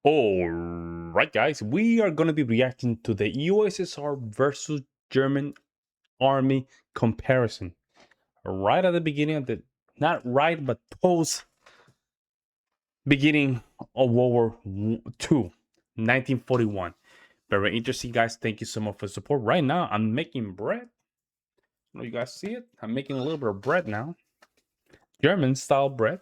All right, guys, we are going to be reacting to the USSR versus German army comparison. Right at the beginning of the, not right, but post beginning of World War II, 1941. Very interesting, guys. Thank you so much for support. Right now, I'm making bread. You guys see it? I'm making a little bit of bread now. German style bread.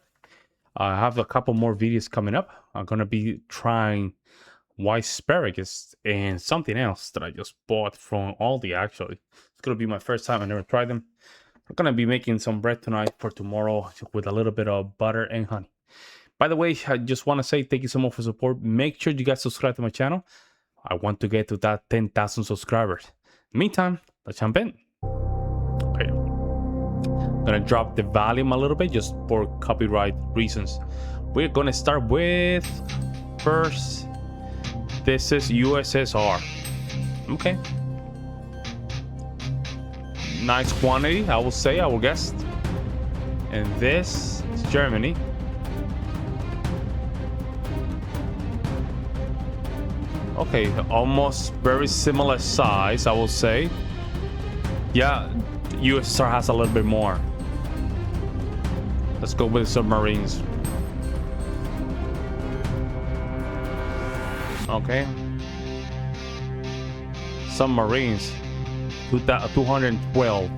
I have a couple more videos coming up. I'm going to be trying white asparagus and something else that I just bought from Aldi. Actually, it's gonna be my first time. I never tried them. I'm gonna be making some bread tonight for tomorrow with a little bit of butter and honey. By the way, I just want to say thank you so much for support. Make sure you guys subscribe to my channel. I want to get to that 10,000 subscribers. Meantime, let's jump in. Okay, I'm gonna drop the volume a little bit just for copyright reasons. We're gonna start with first. This is USSR. Okay. Nice quantity, I will say, I will guess. And this is Germany. Okay, almost very similar size, I will say. Yeah, USSR has a little bit more. Let's go with submarines. Okay. Submarines, 212.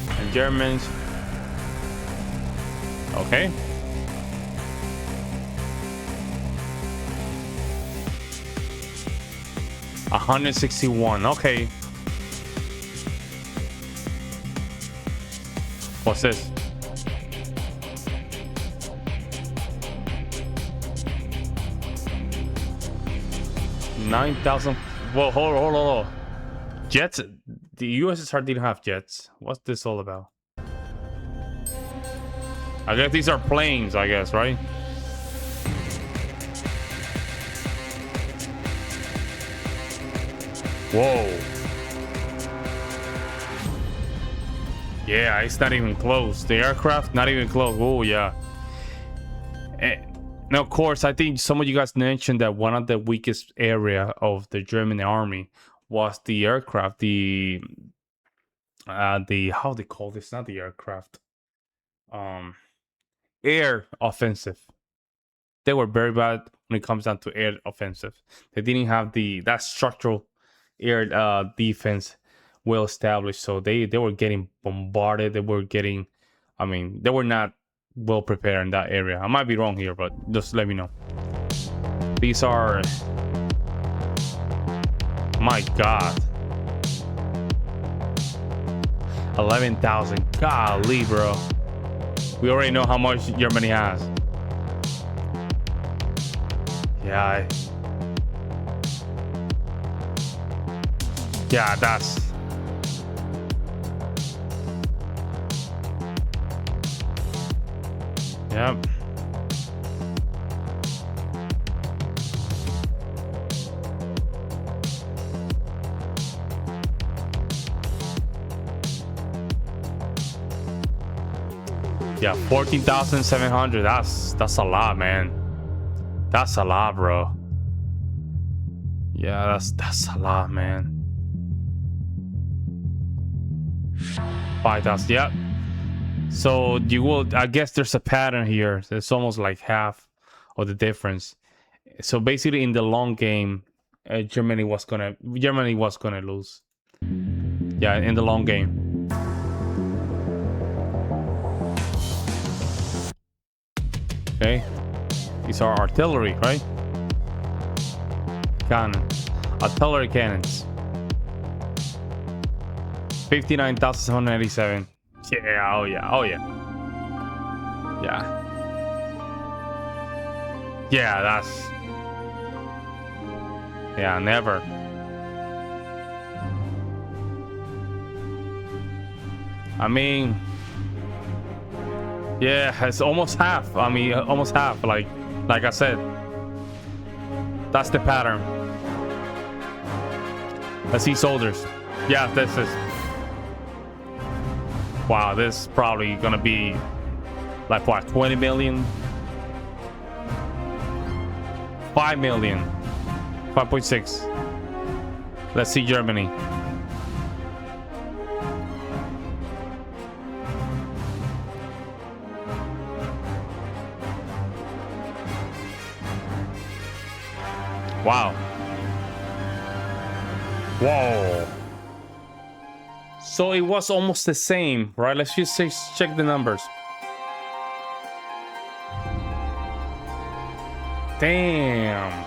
And Germans, okay. $161. Okay. What's this? $9,000. Well, hold on. Jets. The USSR didn't have jets. What's this all about? I guess these are planes, I guess, right? Whoa. Yeah, it's not even close. The aircraft, not even close. Oh, yeah. Now, of course, I think some of you guys mentioned that one of the weakest area of the German army was the aircraft, the how they call this? Not the aircraft, air offensive. They were very bad when it comes down to air offensive. They didn't have that structural air defense well established, so they were getting bombarded. They were getting, I mean, they were not well prepared in that area. I might be wrong here, but just let me know. These are, my god, 11,000. Golly, bro. We already know how much Germany has. Yeah, that's, yep. Yeah, 14,700. That's a lot, man. That's a lot, bro. Yeah, that's a lot, man. 5,000. Yep. So you will, I guess there's a pattern here. It's almost like half of the difference. So basically, in the long game, Germany was gonna lose. Yeah, in the long game. Okay, these are artillery, right? Cannon, artillery cannons. 59,787. Yeah, oh yeah. Yeah, that's, yeah, never. I mean, yeah, it's almost half. I mean, almost half. Like I said, that's the pattern. Let's see soldiers. Yeah, this is, wow, this is probably gonna be like what, 20 million? 5 million. 5.6. Let's see Germany. Wow. Whoa. So it was almost the same, right? Let's just check the numbers. Damn.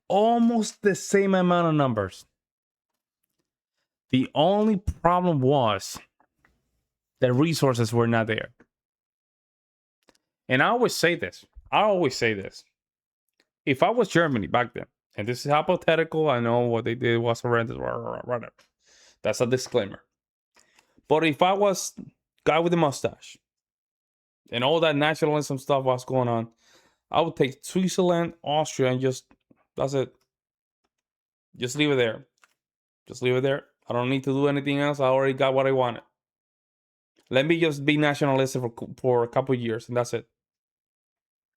Almost the same amount of numbers. The only problem was the resources were not there. And I always say this. If I was Germany back then, and this is hypothetical, I know what they did was horrendous, whatever. That's a disclaimer. But if I was guy with the mustache and all that nationalism stuff was going on, I would take Switzerland, Austria, and that's it. Just leave it there. Just leave it there. I don't need to do anything else. I already got what I wanted. Let me just be nationalistic for a couple of years, and that's it.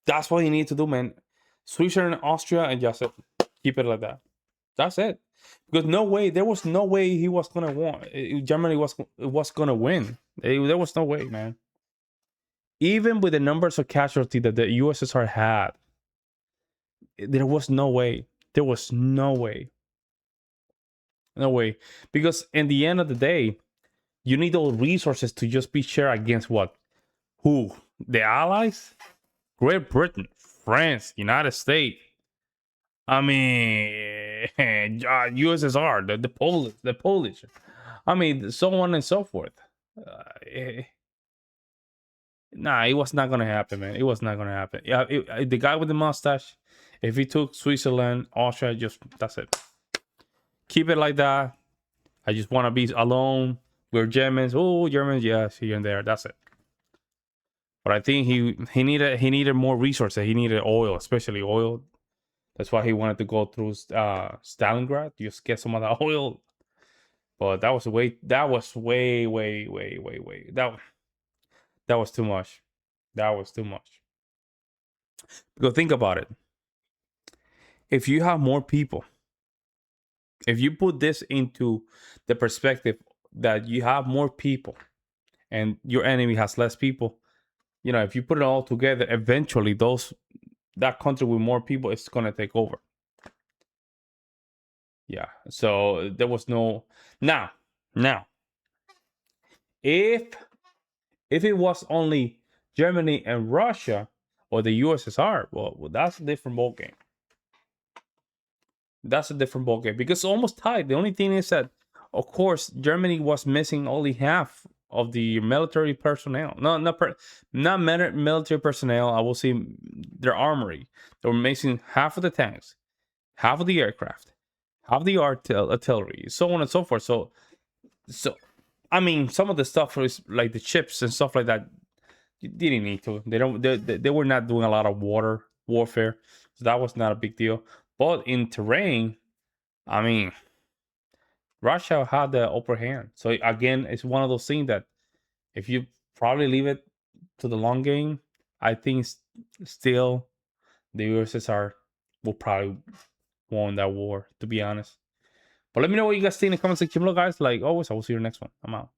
That's what you need to do, man. Switzerland, Austria, and just keep it like that. That's it. Because there was no way he was gonna win. Germany was gonna win. There was no way, man. Even with the numbers of casualty that the USSR had, there was no way. There was no way. No way. Because in the end of the day, you need those resources to just be shared against what? Who? The Allies? Great Britain, France, United States. I mean, USSR, the Polish. I mean, so on and so forth. Nah, it was not gonna happen, man. It was not gonna happen. Yeah, the guy with the mustache, if he took Switzerland, Austria, that's it. Keep it like that. I just want to be alone. We're Germans. Oh, Germans, yes, here and there. That's it. But I think he needed more resources. He needed oil, especially oil. That's why he wanted to go through Stalingrad, just get some of that oil. But that was way. That was too much. That was too much. Because think about it. If you have more people, if you put this into the perspective that you have more people and your enemy has less people, if you put it all together, eventually that country with more people is going to take over. Yeah. So there was no now if it was only Germany and Russia or the USSR, well that's a different ballgame. That's a different ballgame because it's almost tied. The only thing is that, of course, Germany was missing only half of the military personnel. Not military personnel. I will say their armory. They were missing half of the tanks, half of the aircraft, half of the artillery, so on and so forth. So I mean, some of the stuff was like the chips and stuff like that. You didn't need to. They were not doing a lot of warfare, so that was not a big deal. But in terrain, I mean, Russia had the upper hand. So again, it's one of those things that if you probably leave it to the long game, I think still the USSR will probably won that war, to be honest. But let me know what you guys think in the comment section below, guys. Like always, I will see you in the next one. I'm out.